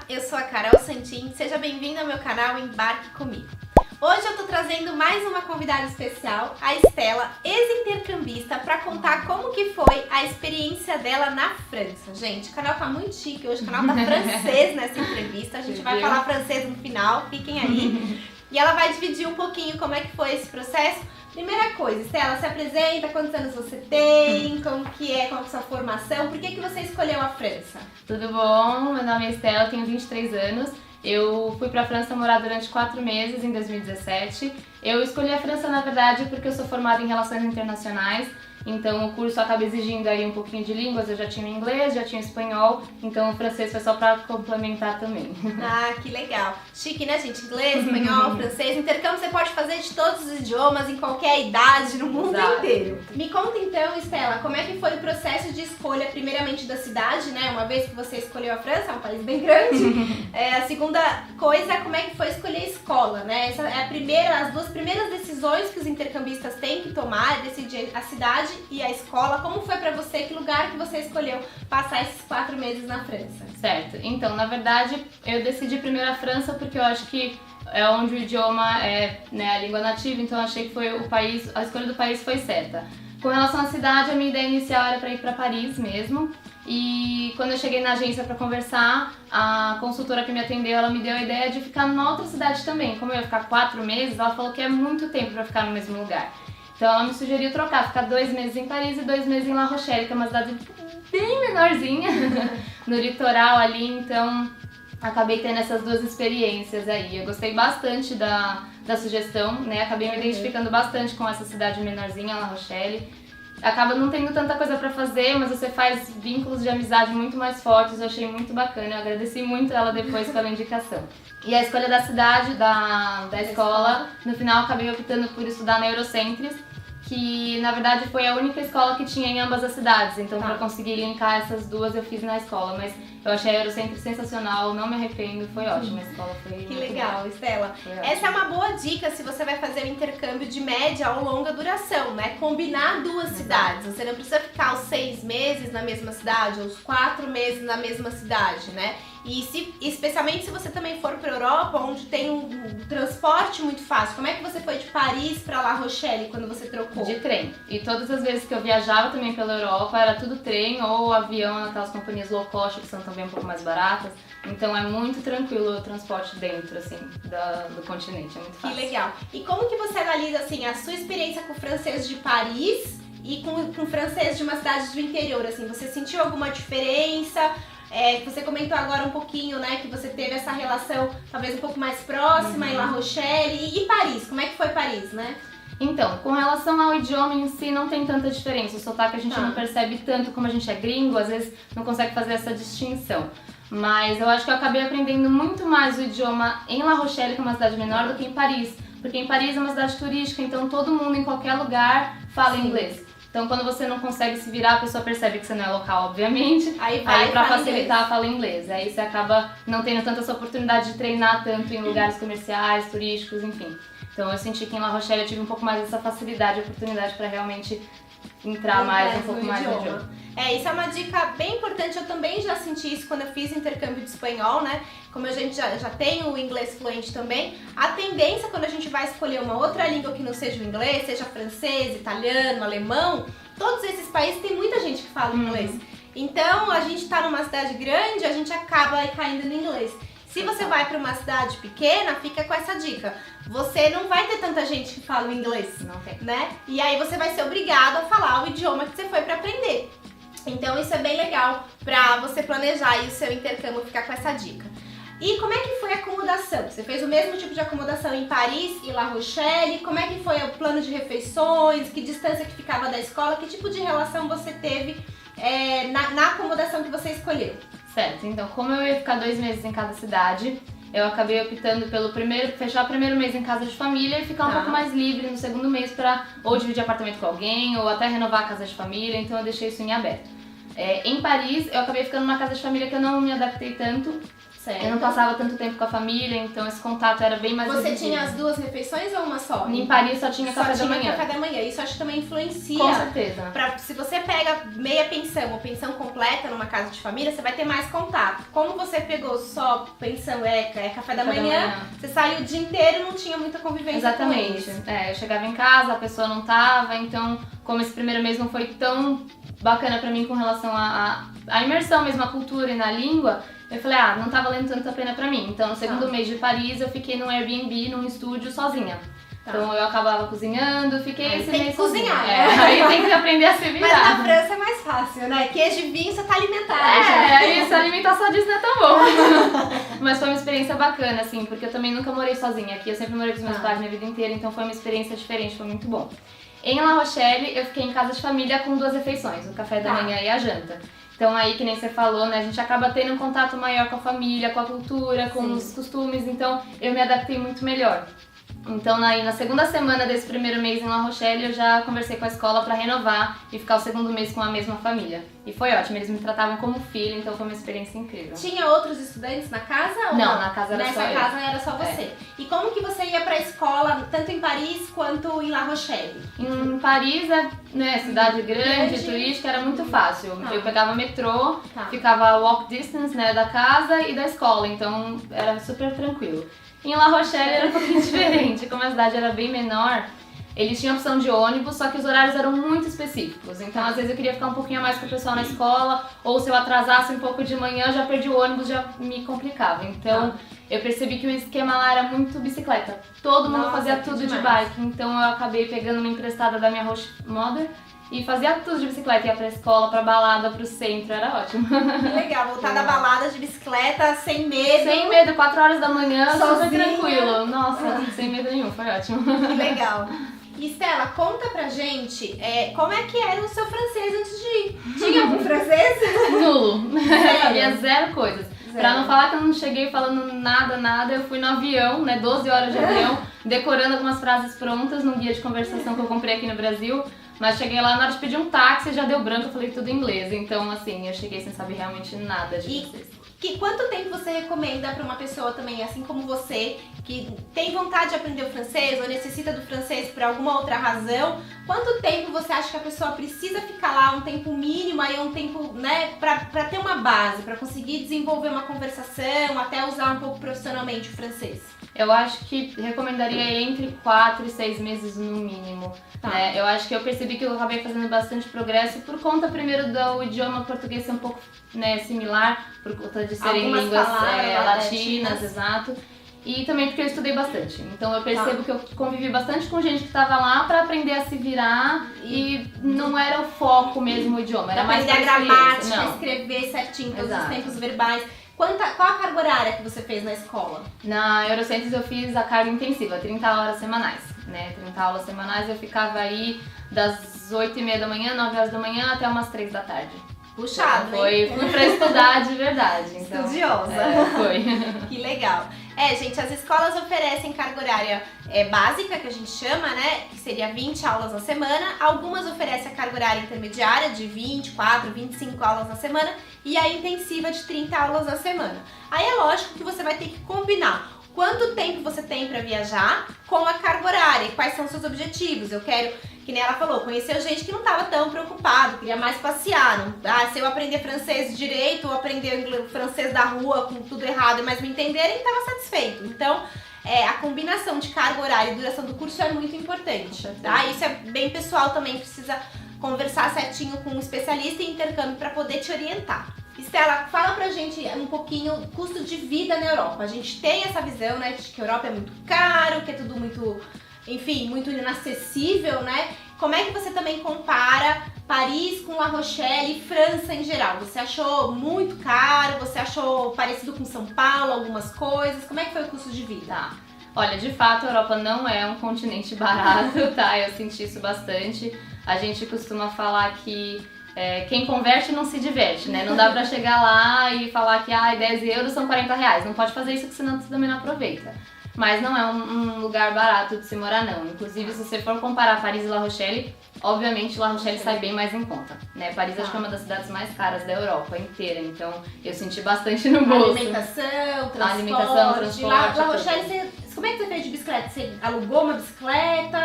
eu sou a Carol Santin, seja bem-vindo ao meu canal Embarque Comigo. Hoje eu tô trazendo mais uma convidada especial, a Estela, ex-intercambista, para contar como que foi a experiência dela na França. Gente, o canal tá muito chique hoje, o canal tá francês nessa entrevista, a gente vai falar francês no final, fiquem aí. E ela vai dividir um pouquinho como é que foi esse processo. Primeira coisa, Estela, se apresenta, quantos anos você tem, qual que é a sua formação, por que você escolheu a França? Tudo bom? Meu nome é Estela, tenho 23 anos. Eu fui pra França morar durante 4 meses em 2017. Eu escolhi a França, na verdade, porque eu sou formada em Relações Internacionais. Então o curso acaba exigindo aí um pouquinho de línguas, eu já tinha inglês, já tinha espanhol, então o francês foi só pra complementar também. Ah, que legal. Chique, né, gente? Inglês, espanhol, francês. Intercâmbio você pode fazer de todos os idiomas, em qualquer idade, no mundo inteiro. Me conta então, Estela, como é que foi o processo de escolha, primeiramente da cidade, né? Uma vez que você escolheu a França, é um país bem grande. A segunda coisa, como é que foi escolher a escola, né? Essa é as duas primeiras decisões que os intercambistas têm que tomar, é decidir a cidade e a escola. Como foi pra você? Que lugar que você escolheu passar esses 4 meses na França? Certo. Então, na verdade, eu decidi primeiro a França porque eu acho que é onde o idioma é, né, a língua nativa, então eu achei que foi o país, a escolha do país foi certa. Com relação à cidade, a minha ideia inicial era para ir para Paris mesmo. E quando eu cheguei na agência para conversar, a consultora que me atendeu, ela me deu a ideia de ficar numa outra cidade também. Como eu ia ficar 4 meses, ela falou que é muito tempo para ficar no mesmo lugar. Então ela me sugeriu trocar, ficar 2 meses em Paris e 2 meses em La Rochelle, que é uma cidade bem menorzinha, no litoral ali, então acabei tendo essas duas experiências aí. Eu gostei bastante da sugestão, né? Acabei me identificando bastante com essa cidade menorzinha, La Rochelle. Acaba não tendo tanta coisa pra fazer, mas você faz vínculos de amizade muito mais fortes, eu achei muito bacana, eu agradeci muito ela depois pela indicação. E a escolha da cidade, da escola, no final acabei optando por estudar na Eurocentris, que na verdade foi a única escola que tinha em ambas as cidades, então pra conseguir linkar essas duas eu fiz na escola, mas eu achei a Eurocentris sensacional, não me arrependo, foi ótima, a escola foi Que legal, boa. Estela. Essa é uma boa dica se você vai fazer o intercâmbio de média ou longa duração, né? Combinar duas cidades, você não precisa ficar os 6 meses na mesma cidade, ou os 4 meses na mesma cidade, né? E especialmente se você também for para a Europa, onde tem um transporte muito fácil. Como é que você foi de Paris para La Rochelle quando você trocou? De trem. E todas as vezes que eu viajava também pela Europa, era tudo trem ou avião naquelas companhias low cost que são também um pouco mais baratas. Então é muito tranquilo o transporte dentro, assim, do continente, é muito fácil. Que legal. E como que você analisa, assim, a sua experiência com o francês de Paris e com o francês de uma cidade do interior, assim? Você sentiu alguma diferença? Você comentou agora um pouquinho, né, que você teve essa relação talvez um pouco mais próxima em La Rochelle. E Paris? Como é que foi Paris, né? Então, com relação ao idioma em si, não tem tanta diferença. O sotaque a gente não percebe tanto, como a gente é gringo, às vezes não consegue fazer essa distinção. Mas eu acho que eu acabei aprendendo muito mais o idioma em La Rochelle, que é uma cidade menor, do que em Paris. Porque em Paris é uma cidade turística, então todo mundo em qualquer lugar fala inglês. Então quando você não consegue se virar, a pessoa percebe que você não é local, obviamente. Aí pra facilitar, fala inglês. Aí você acaba não tendo tanta essa oportunidade de treinar tanto em lugares comerciais, turísticos, enfim. Então eu senti que em La Rochelle eu tive um pouco mais dessa facilidade, oportunidade pra realmente entrar um pouco mais no idioma. Isso é uma dica bem importante, eu também já senti isso quando eu fiz intercâmbio de espanhol, né? Como a gente já tem o inglês fluente também, a tendência quando a gente vai escolher uma outra língua que não seja o inglês, seja francês, italiano, alemão, todos esses países tem muita gente que fala inglês. Então a gente tá numa cidade grande, a gente acaba caindo no inglês. Se você vai para uma cidade pequena, fica com essa dica. Você não vai ter tanta gente que fala o inglês, né? E aí você vai ser obrigado a falar o idioma que você foi para aprender. Então isso é bem legal para você planejar aí o seu intercâmbio, ficar com essa dica. E como é que foi a acomodação? Você fez o mesmo tipo de acomodação em Paris e La Rochelle? Como é que foi o plano de refeições? Que distância que ficava da escola? Que tipo de relação você teve na acomodação que você escolheu? Certo, então como eu ia ficar 2 meses em cada cidade, eu acabei optando pelo fechar o primeiro mês em casa de família e ficar um pouco mais livre no segundo mês para ou dividir apartamento com alguém ou até renovar a casa de família, então eu deixei isso em aberto. Em Paris, eu acabei ficando numa casa de família que eu não me adaptei tanto, Certo. Eu não passava tanto tempo com a família, então esse contato era bem mais Você reduzido. tinha as 2 refeições ou uma só? Em Paris só tinha café da manhã. Café da manhã. Isso acho que também influencia. Com certeza. Se você pega meia pensão ou pensão completa numa casa de família, você vai ter mais contato. Como você pegou só pensão, café da manhã, você saiu o dia inteiro e não tinha muita convivência. Exatamente. Com eles. Eu chegava em casa, a pessoa não tava, então como esse primeiro mês não foi tão bacana pra mim com relação à imersão mesmo, à cultura e na língua, eu falei, não tá valendo tanto a pena pra mim. Então no segundo mês de Paris eu fiquei num Airbnb, num estúdio sozinha. Então eu acabava cozinhando, fiquei esse mês tem que cozinhar, né? Aí tem que aprender a se virar. Mas na França é mais fácil, né? Queijo e vinho, você tá alimentada. Isso, a alimentação disso não é tão bom. Mas foi uma experiência bacana, assim, porque eu também nunca morei sozinha aqui, eu sempre morei com os meus pais minha vida inteira, então foi uma experiência diferente, foi muito bom. Em La Rochelle, eu fiquei em casa de família com 2 refeições, o café da manhã e a janta. Então aí, que nem você falou, né, a gente acaba tendo um contato maior com a família, com a cultura, com os costumes, então eu me adaptei muito melhor. Então na segunda semana desse primeiro mês em La Rochelle eu já conversei com a escola para renovar e ficar o segundo mês com a mesma família. E foi ótimo, eles me tratavam como filha, então foi uma experiência incrível. Tinha outros estudantes na casa? Ou não, na casa era só eu. Nessa casa era só você. E como que você ia pra escola, tanto em Paris quanto em La Rochelle? Em Paris, né, cidade grande, turística, era muito fácil. Eu pegava metrô, ficava walk distance, né, da casa e da escola, então era super tranquilo. Em La Rochelle era um pouquinho diferente, como a cidade era bem menor, eles tinham opção de ônibus, só que os horários eram muito específicos. Então, às vezes eu queria ficar um pouquinho a mais com o pessoal na escola, ou se eu atrasasse um pouco de manhã, já perdi o ônibus, já me complicava. Então, eu percebi que o esquema lá era muito bicicleta. Todo mundo fazia tudo de bike, então eu acabei pegando uma emprestada da minha host mother e fazia tudo de bicicleta, ia pra escola, pra balada, pro centro, era ótimo. Que legal, voltar da balada de bicicleta sem medo. Sem medo, 4 horas da manhã, sozinha. super tranquilo. Nossa, sem medo nenhum, foi ótimo. Que legal. E Stella, conta pra gente como é que era o seu francês antes de ir. Tinha algum francês? Nulo. Sério? Sabia zero coisas. Pra não falar que eu não cheguei falando nada, eu fui no avião, né, 12 horas de avião, decorando algumas frases prontas num guia de conversação que eu comprei aqui no Brasil. Mas cheguei lá, na hora de pedir um táxi, já deu branco, eu falei tudo em inglês. Então, assim, eu cheguei sem saber realmente nada de francês. Quanto tempo você recomenda para uma pessoa também, assim como você, que tem vontade de aprender o francês ou necessita do francês por alguma outra razão? Quanto tempo você acha que a pessoa precisa ficar lá, um tempo mínimo, aí um tempo, né, pra ter uma base, pra conseguir desenvolver uma conversação, até usar um pouco profissionalmente o francês? Eu acho que recomendaria entre 4 e 6 meses no mínimo. Né? Eu acho que eu percebi que eu acabei fazendo bastante progresso por conta primeiro do idioma português ser um pouco, né, similar, por conta de serem algumas línguas palavras, latinas, exato. E também porque eu estudei bastante. Então eu percebo que eu convivi bastante com gente que estava lá para aprender a se virar e não era o foco mesmo o idioma, era mais aprender a gramática, escrever certinho todos os tempos verbais. Qual a carga horária que você fez na escola? Na Eurocentros eu fiz a carga intensiva, 30 horas semanais, né? 30 aulas semanais, eu ficava aí das 8h30 da manhã, 9 horas da manhã até umas 3 da tarde. Puxado, então, fui pra estudar de verdade. Então, estudiosa. Foi. Que legal. Gente, as escolas oferecem carga horária básica, que a gente chama, né? Que seria 20 aulas na semana. Algumas oferecem a carga horária intermediária de 24, 25 aulas na semana e a intensiva de 30 aulas na semana. Aí é lógico que você vai ter que combinar quanto tempo você tem para viajar com a carga horária e quais são os seus objetivos. Eu quero, que nem ela falou, conheceu gente que não estava tão preocupado, queria mais passear. Se eu aprender francês direito ou aprender francês da rua com tudo errado, mas me entenderem, estava satisfeito. Então, a combinação de carga horária e duração do curso é muito importante. Tá? Isso é bem pessoal também, precisa conversar certinho com um especialista em intercâmbio para poder te orientar. Stella, fala pra gente um pouquinho do custo de vida na Europa. A gente tem essa visão, né, de que a Europa é muito caro, que é tudo muito, enfim, muito inacessível, né? Como é que você também compara Paris com La Rochelle e França em geral? Você achou muito caro? Você achou parecido com São Paulo, algumas coisas? Como é que foi o custo de vida? Olha, de fato a Europa não é um continente barato, tá? Eu senti isso bastante. A gente costuma falar que quem converte não se diverte, né? Não dá pra chegar lá e falar que 10 euros são 40 reais. Não pode fazer isso, que senão você também não aproveita. mas não é um lugar barato de se morar não. Inclusive, se você for comparar Paris e La Rochelle, obviamente La Rochelle sai bem mais em conta, né? Paris acho que é uma das cidades mais caras da Europa inteira, então eu senti bastante no bolso. Transporte. La Rochelle, como é que você fez de bicicleta? Você alugou uma bicicleta?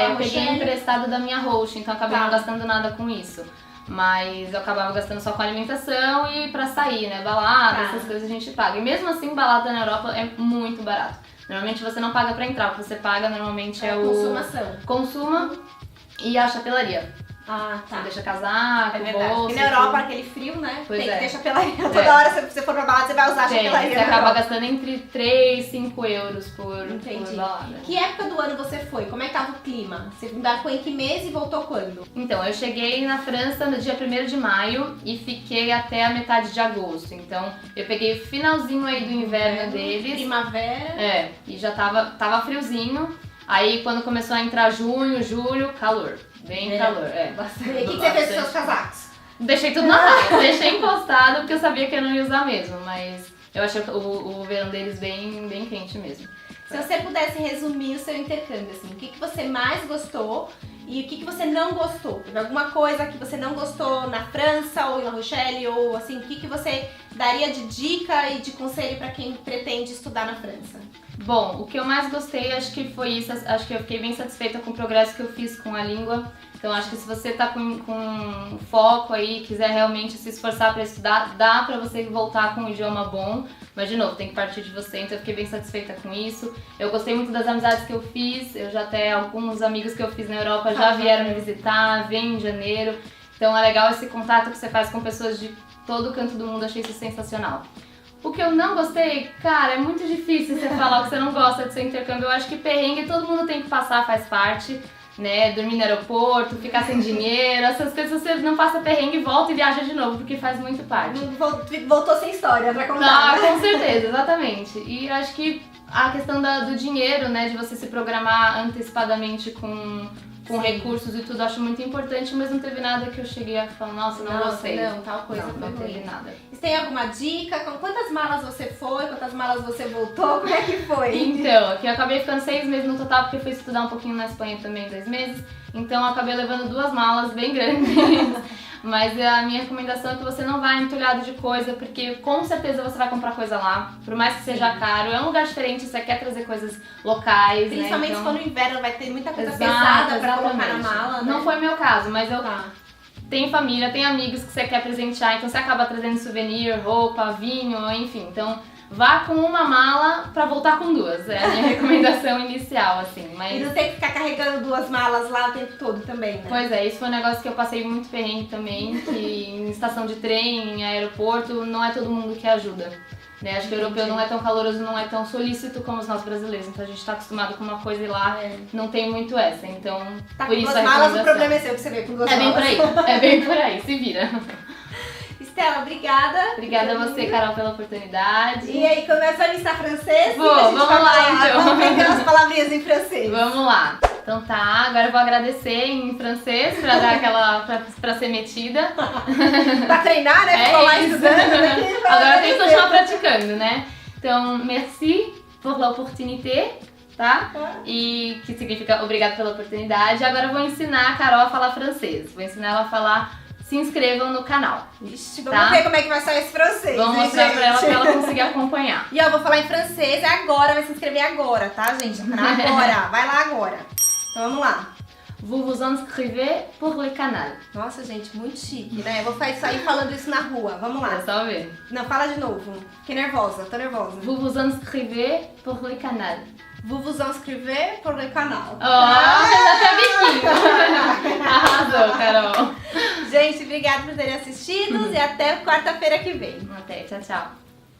Eu peguei emprestado da minha host, então acabei não gastando nada com isso. Mas eu acabava gastando só com alimentação e pra sair, né? Balada, essas coisas a gente paga. E mesmo assim, balada na Europa é muito barato. Normalmente você não paga pra entrar, o que você paga normalmente é o... Consumação. Consuma e a chapelaria. Ah, tá. Você deixa casaco, é verdade. bolsa. Porque na Europa, aquele frio, né? Pois tem que ter chapelaria. Toda hora, se você for pra balada, você vai usar a chapelaria. Você acaba gastando entre 3 e 5 euros por balada. Que época do ano você foi? Como é que tava o clima? Você embarcou em que mês e voltou quando? Então, eu cheguei na França no dia 1º de maio e fiquei até a metade de agosto. Então, eu peguei o finalzinho aí do inverno deles. Primavera. E já tava friozinho. Aí, quando começou a entrar junho, julho, calor. Bem calor, Bastante. E o que você fez com seus casacos? Deixei tudo na praia, deixei encostado porque eu sabia que eu não ia usar mesmo, mas eu achei o verão deles bem quente mesmo. Se você pudesse resumir o seu intercâmbio, assim, o que você mais gostou e o que você não gostou? Teve alguma coisa que você não gostou na França ou em La Rochelle, ou assim, o que você daria de dica e de conselho para quem pretende estudar na França? Bom, o que eu mais gostei acho que foi isso, acho que eu fiquei bem satisfeita com o progresso que eu fiz com a língua. Então acho que se você tá com foco aí, quiser realmente se esforçar para estudar, dá pra você voltar com um idioma bom. Mas de novo, tem que partir de você, então eu fiquei bem satisfeita com isso. Eu gostei muito das amizades que eu fiz, eu já até alguns amigos que eu fiz na Europa já vieram me visitar, vêm em janeiro. Então é legal esse contato que você faz com pessoas de todo canto do mundo, achei isso sensacional. O que eu não gostei, cara, é muito difícil você falar o que você não gosta do seu intercâmbio. Eu acho que perrengue todo mundo tem que passar, faz parte, né? Dormir no aeroporto, ficar sem dinheiro, essas coisas você não passa perrengue, volta e viaja de novo, porque faz muito parte. Voltou sem história pra contar. Ah, com certeza, exatamente. E eu acho que a questão do dinheiro, né, de você se programar antecipadamente com recursos e tudo, acho muito importante, mas não teve nada que eu cheguei a falar, nossa, não gostei. Não, tal coisa não teve nada. Você tem alguma dica? Com quantas malas você foi? Quantas malas você voltou? Como é que foi? Então, aqui eu acabei ficando 6 meses no total, porque eu fui estudar um pouquinho na Espanha também, 2 meses. Então eu acabei levando 2 malas bem grandes. Mas a minha recomendação é que você não vá entulhado de coisa, porque com certeza você vai comprar coisa lá, por mais que seja caro. É um lugar diferente, você quer trazer coisas locais, principalmente, né? se for no inverno, vai ter muita coisa pesada pra colocar na mala, né? Não foi meu caso, mas eu tenho família, tenho amigos que você quer presentear, então você acaba trazendo souvenir, roupa, vinho, enfim. Então vá com uma mala pra voltar com 2, é a minha recomendação inicial, assim. Mas... E não tem que ficar carregando 2 malas lá o tempo todo também, né? Pois é, isso foi um negócio que eu passei muito perrengue também, que em estação de trem, em aeroporto, não é todo mundo que ajuda. Né? Acho que o europeu não é tão caloroso, não é tão solícito como os nossos brasileiros, então a gente tá acostumado com uma coisa e lá não tem muito essa, então tá por isso com 2 malas, o problema é seu, que você vê com 2 malas. É bem por aí, se vira. Estela, obrigada. Obrigada a você, Carol, pela oportunidade. E aí, começa a listar francês? Vamos lá, então. Vamos pegar as palavrinhas em francês. Vamos lá. Então tá, agora eu vou agradecer em francês pra dar aquela, pra ser metida. Pra treinar, né? Ficou lá estudando, né? Agora tem que continuar praticando, né? Então, merci pour l'opportunité, tá? E que significa obrigado pela oportunidade. Agora eu vou ensinar a Carol a falar francês. Vou ensinar ela a falar, se inscrevam no canal. Ixi, vamos ver como é que vai sair esse francês. Vamos mostrar pra ela conseguir acompanhar. E eu vou falar em francês agora, vai se inscrever agora, tá, gente? Agora, vai lá agora. Então vamos lá. Vous vous inscrevez pour le canal. Nossa, gente, muito chique, né? Eu vou sair falando isso na rua. Vamos lá. É só ver. Não, fala de novo. Fiquei nervosa, tô nervosa. Vous vous inscrevez pour le canal. Vous vous inscrevez pour le canal. Até biquinho. Arrasou, Carol. Gente, obrigada por terem assistido e até quarta-feira que vem. Até, tchau, tchau.